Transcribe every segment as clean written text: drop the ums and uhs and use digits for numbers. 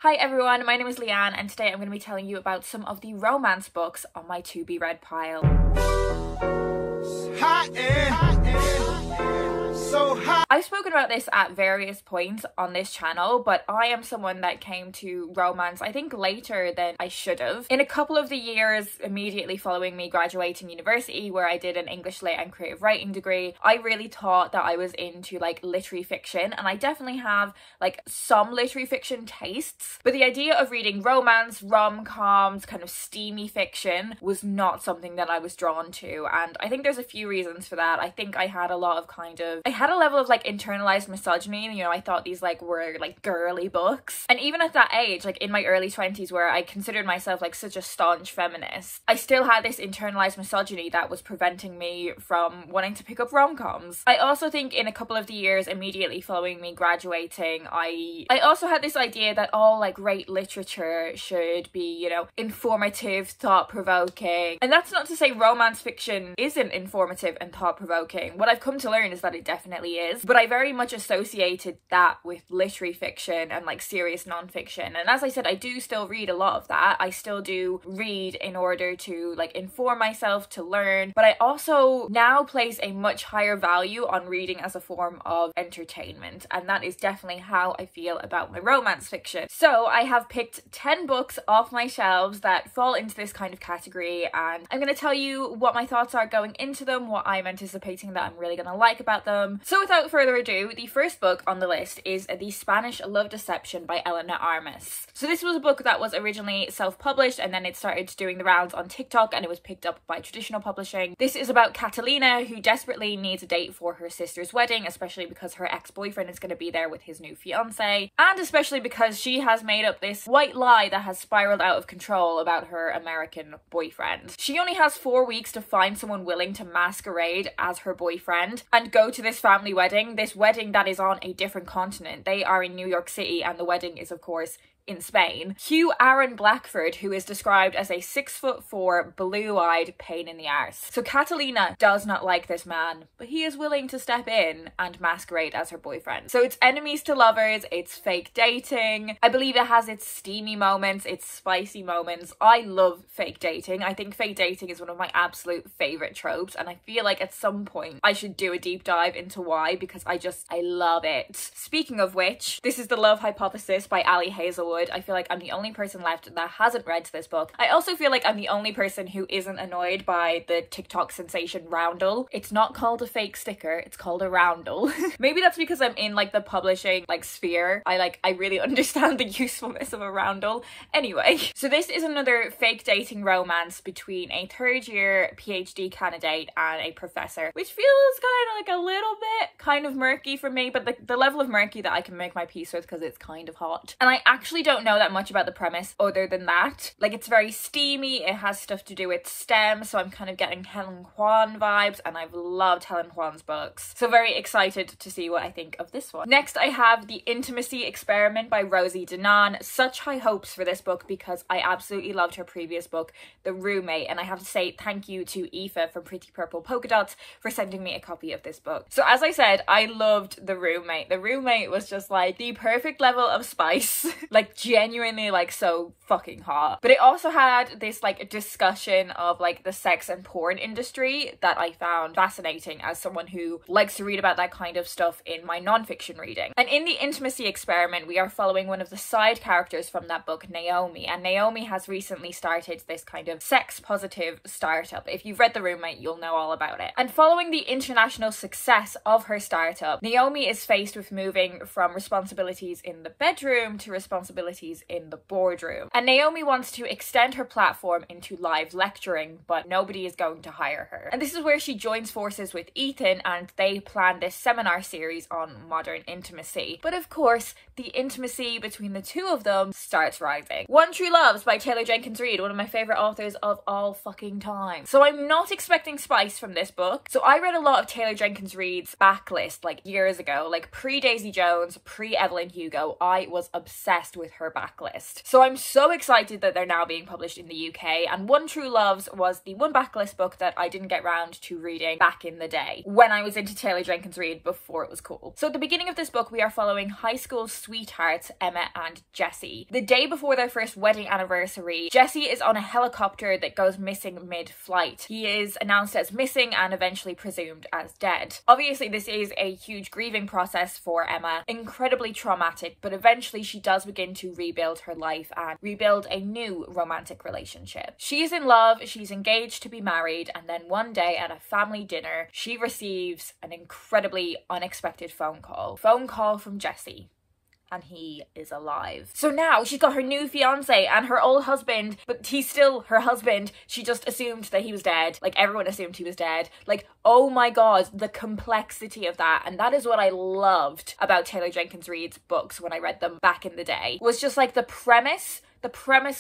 Hi everyone, my name is Leanne and today I'm going to be telling you about some of the romance books on my to-be-read pile. I've spoken about this at various points on this channel, but I am someone that came to romance I think later than I should have. In a couple of the years immediately following me graduating university, where I did an English Lit and creative writing degree, I really thought that I was into like literary fiction, and I definitely have like some literary fiction tastes, but the idea of reading romance, rom-coms, kind of steamy fiction was not something that I was drawn to, and I think there's a few reasons for that. I think I had a lot of I had a level of like internalized misogyny, you know, I thought these like were like girly books, and even at that age, like in my early 20s where I considered myself like such a staunch feminist, I still had this internalized misogyny that was preventing me from wanting to pick up rom-coms. I also think in a couple of the years immediately following me graduating, I also had this idea that all like great literature should be, you know, informative, thought-provoking, and that's not to say romance fiction isn't informative and thought-provoking. What I've come to learn is that it definitely is, but I very much associated that with literary fiction and like serious non-fiction, and as I said, I do still read a lot of that. I still do read in order to like inform myself, to learn, but I also now place a much higher value on reading as a form of entertainment, and that is definitely how I feel about my romance fiction. So I have picked 10 books off my shelves that fall into this kind of category, and I'm going to tell you what my thoughts are going into them, what I'm anticipating that I'm really going to like about them. So without further ado, the first book on the list is The Spanish Love Deception by Elena Armas. So this was a book that was originally self-published, and then it started doing the rounds on TikTok and it was picked up by traditional publishing. This is about Catalina, who desperately needs a date for her sister's wedding, especially because her ex-boyfriend is going to be there with his new fiance, and especially because she has made up this white lie that has spiraled out of control about her American boyfriend. She only has 4 weeks to find someone willing to masquerade as her boyfriend and go to this family wedding, this wedding that is on a different continent. They are in New York City and the wedding is of course in Spain. Hugh Aaron Blackford, who is described as a 6'4", blue-eyed pain in the arse. So Catalina does not like this man, but he is willing to step in and masquerade as her boyfriend. So it's enemies to lovers, it's fake dating. I believe it has its steamy moments, its spicy moments. I love fake dating. I think fake dating is one of my absolute favorite tropes, and I feel like at some point I should do a deep dive into why, because I love it. Speaking of which, this is The Love Hypothesis by Ali Hazelwood. I feel like I'm the only person left that hasn't read this book. I also feel like I'm the only person who isn't annoyed by the TikTok sensation roundel. It's not called a fake sticker, it's called a roundel. Maybe that's because I'm in like the publishing like sphere. I really understand the usefulness of a roundel. Anyway, so this is another fake dating romance between a third-year PhD candidate and a professor, which feels kind of like a little bit kind of murky for me, but the level of murky that I can make my peace with because it's kind of hot. And I actually don't know that much about the premise other than that. Like, it's very steamy, it has stuff to do with STEM, so I'm kind of getting Helen Huan vibes, and I've loved Helen Huan's books. So very excited to see what I think of this one. Next, I have The Intimacy Experiment by Rosie Danan. Such high hopes for this book because I absolutely loved her previous book, The Roommate, and I have to say thank you to Aoife from Pretty Purple Polka Dots for sending me a copy of this book. So as I said, I loved The Roommate. The Roommate was just like the perfect level of spice. Like genuinely like so fucking hot, but it also had this like discussion of like the sex and porn industry that I found fascinating as someone who likes to read about that kind of stuff in my non-fiction reading. And in The Intimacy Experiment, we are following one of the side characters from that book, Naomi, and Naomi has recently started this kind of sex positive startup. If you've read The Roommate, you'll know all about it. And following the international success of her startup, Naomi is faced with moving from responsibilities in the bedroom to responsibilities in the boardroom. And Naomi wants to extend her platform into live lecturing, but nobody is going to hire her. And this is where she joins forces with Ethan and they plan this seminar series on modern intimacy. But of course, the intimacy between the two of them starts rising. One True Loves by Taylor Jenkins Reid, one of my favorite authors of all fucking time. So I'm not expecting spice from this book. So I read a lot of Taylor Jenkins Reid's Reads backlist like years ago, like pre-Daisy Jones, pre-Evelyn Hugo. I was obsessed with her backlist. So I'm so excited that they're now being published in the UK, and One True Loves was the one backlist book that I didn't get round to reading back in the day when I was into Taylor Jenkins Reid before it was cool. So at the beginning of this book, we are following high school sweethearts Emma and Jessie. The day before their first wedding anniversary, Jessie is on a helicopter that goes missing mid-flight. He is announced as missing and eventually presumed as dead. Obviously, this is a huge grieving process for Emma, incredibly traumatic, but eventually she does begin to rebuild her life and rebuild a new romantic relationship. She is in love, she's engaged to be married, and then one day at a family dinner, she receives an incredibly unexpected phone call. Phone call from Jessie. And he is alive. So now she's got her new fiance and her old husband, but he's still her husband. She just assumed that he was dead. Like, everyone assumed he was dead. Like, oh my god, the complexity of that. And that is what I loved about Taylor Jenkins Reid's books when I read them back in the day. Was just like the premise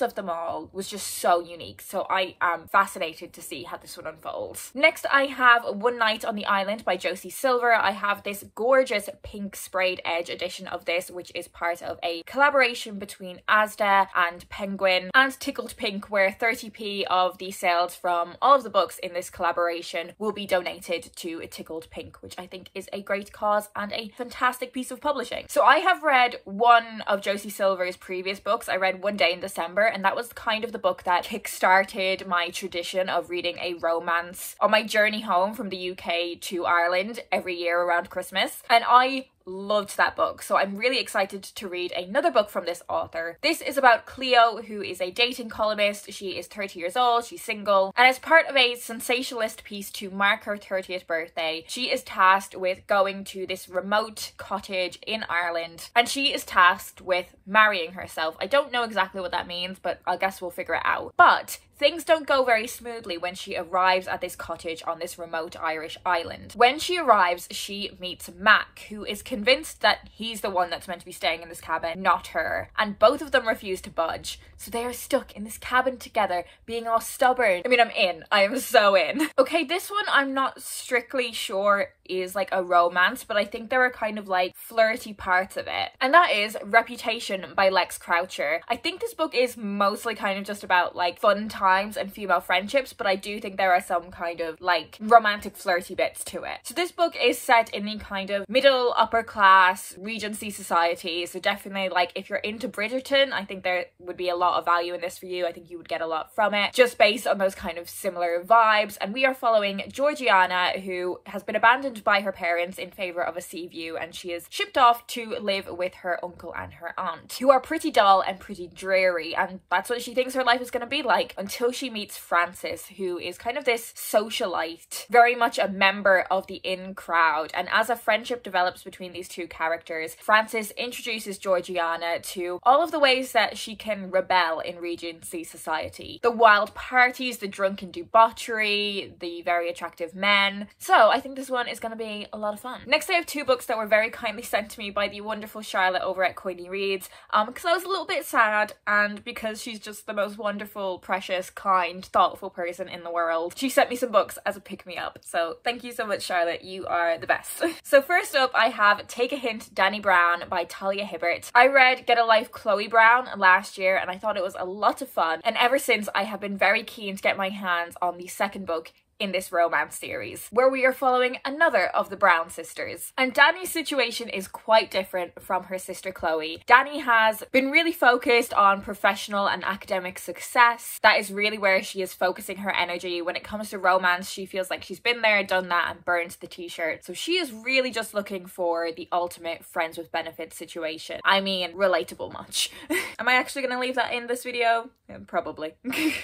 of them all was just so unique. So I am fascinated to see how this one unfolds. Next, I have One Night on the Island by Josie Silver. I have this gorgeous pink sprayed edge edition of this, which is part of a collaboration between Asda and Penguin and Tickled Pink, where 30p of the sales from all of the books in this collaboration will be donated to Tickled Pink, which I think is a great cause and a fantastic piece of publishing. So I have read one of Josie Silver's previous books. I read One Day in December, and that was kind of the book that kickstarted my tradition of reading a romance on my journey home from the UK to Ireland every year around Christmas, and I loved that book. So I'm really excited to read another book from this author. This is about Cleo, who is a dating columnist. She is 30 years old, she's single, and as part of a sensationalist piece to mark her 30th birthday, she is tasked with going to this remote cottage in Ireland, and she is tasked with marrying herself. I don't know exactly what that means, but I guess we'll figure it out. But things don't go very smoothly when she arrives at this cottage on this remote Irish island. When she arrives, she meets Mac, who is convinced that he's the one that's meant to be staying in this cabin, not her. And both of them refuse to budge. So they are stuck in this cabin together, being all stubborn. I mean, I'm in. I am so in. Okay, this one I'm not strictly sure is like a romance, but I think there are kind of like flirty parts of it. And that is Reputation by Lex Croucher. I think this book is mostly kind of just about like fun times and female friendships, but I do think there are some kind of like romantic flirty bits to it. So this book is set in the kind of middle upper class Regency society. So definitely like if you're into Bridgerton, I think there would be a lot of value in this for you. I think you would get a lot from it just based on those kind of similar vibes. And we are following Georgiana, who has been abandoned by her parents in favor of a sea view, and she is shipped off to live with her uncle and her aunt, who are pretty dull and pretty dreary, and that's what she thinks her life is going to be like until she meets Francis, who is kind of this socialite, very much a member of the in crowd. And as a friendship develops between these two characters, Francis introduces Georgiana to all of the ways that she can rebel in Regency society. The wild parties, the drunken debauchery, the very attractive men. So I think this one is going to be a lot of fun. Next, I have two books that were very kindly sent to me by the wonderful Charlotte over at Courtney Reads, because I was a little bit sad, and because she's just the most wonderful, precious, kind, thoughtful person in the world. She sent me some books as a pick-me-up, so thank you so much, Charlotte. You are the best. So first up, I have Take a Hint, Danny Brown by Talia Hibbert. I read Get a Life, Chloe Brown last year, and I thought it was a lot of fun, and ever since I have been very keen to get my hands on the second book in this romance series, where we are following another of the Brown sisters. And Dani's situation is quite different from her sister Chloe. Dani has been really focused on professional and academic success. That is really where she is focusing her energy. When it comes to romance, she feels like she's been there, done that, and burned the t-shirt. So she is really just looking for the ultimate friends with benefits situation. I mean, relatable much. Am I actually gonna leave that in this video? Yeah, probably.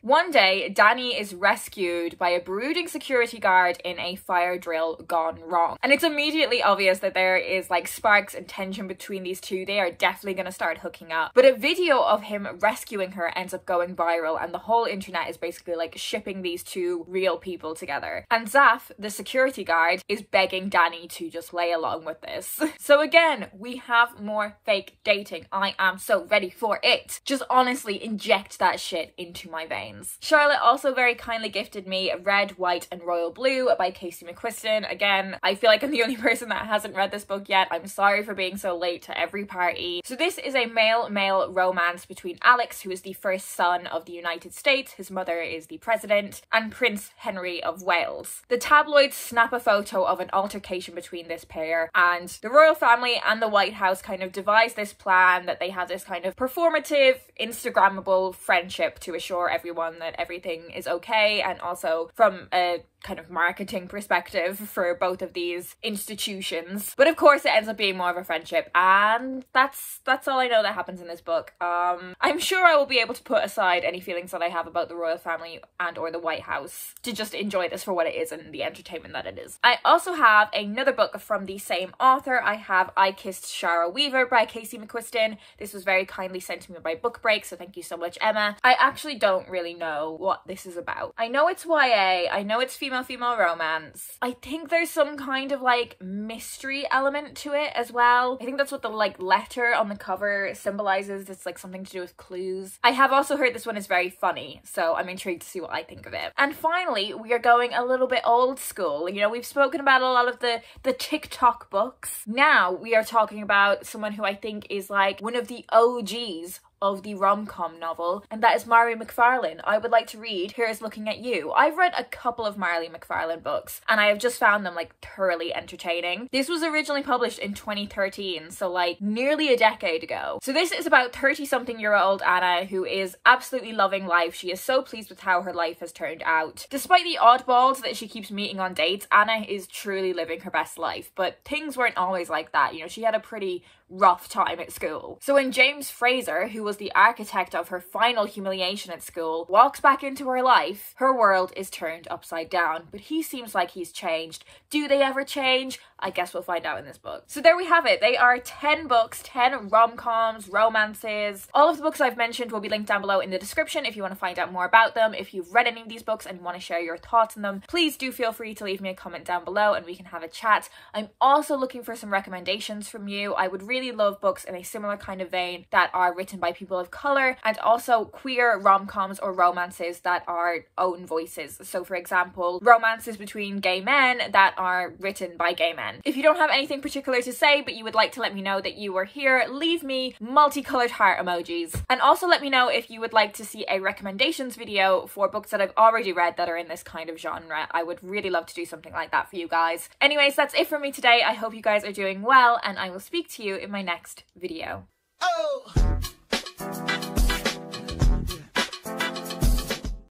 One day, Dani is rescued by a brooding security guard in a fire drill gone wrong. And it's immediately obvious that there is like sparks and tension between these two. They are definitely going to start hooking up. But a video of him rescuing her ends up going viral, and the whole internet is basically like shipping these two real people together. And Zaf, the security guard, is begging Dani to just play along with this. So again, we have more fake dating. I am so ready for it. Just honestly inject that shit into my veins. Charlotte also very kindly gifted me Red, White, White and Royal Blue by Casey McQuiston. Again, I feel like I'm the only person that hasn't read this book yet. I'm sorry for being so late to every party. So this is a male-male romance between Alex, who is the first son of the United States, his mother is the president, and Prince Henry of Wales. The tabloids snap a photo of an altercation between this pair, and the royal family and the White House kind of devise this plan that they have this kind of performative, Instagrammable friendship to assure everyone that everything is okay, and also from a kind of marketing perspective for both of these institutions. But of course it ends up being more of a friendship, and that's all I know that happens in this book. I'm sure I will be able to put aside any feelings that I have about the royal family and or the White House to just enjoy this for what it is and the entertainment that it is. I also have another book from the same author. I have I Kissed Shara Weaver by Casey McQuiston. This was very kindly sent to me by Book Break, so thank you so much, Emma. I actually don't really know what this is about. I know it's YA, I know it's female romance. I think there's some kind of like mystery element to it as well. I think that's what the like letter on the cover symbolizes. It's like something to do with clues. I have also heard this one is very funny, so I'm intrigued to see what I think of it. And finally, we are going a little bit old school. You know, we've spoken about a lot of the TikTok books. Now we are talking about someone who I think is like one of the OGs of the rom-com novel, and that is Mari McFarlane. I would like to read Here's Looking at You. I've read a couple of Mari McFarlane books, and I have just found them like thoroughly entertaining. This was originally published in 2013, so like nearly a decade ago. So this is about 30-something-year-old Anna who is absolutely loving life. She is so pleased with how her life has turned out. Despite the oddballs that she keeps meeting on dates, Anna is truly living her best life, but things weren't always like that. You know, she had a pretty rough time at school. So when James Fraser, who was the architect of her final humiliation at school, walks back into her life, her world is turned upside down. But he seems like he's changed. Do they ever change? I guess we'll find out in this book. So there we have it. They are 10 books, 10 rom-coms, romances. All of the books I've mentioned will be linked down below in the description if you want to find out more about them. If you've read any of these books and want to share your thoughts on them, please do feel free to leave me a comment down below and we can have a chat. I'm also looking for some recommendations from you. I would really love books in a similar kind of vein that are written by people of color, and also queer rom-coms or romances that are own voices. So for example, romances between gay men that are written by gay men. If you don't have anything particular to say but you would like to let me know that you were here, leave me multicolored heart emojis. And also let me know if you would like to see a recommendations video for books that I've already read that are in this kind of genre. I would really love to do something like that for you guys. Anyways, that's it from me today. I hope you guys are doing well, and I will speak to you in my next video. Oh!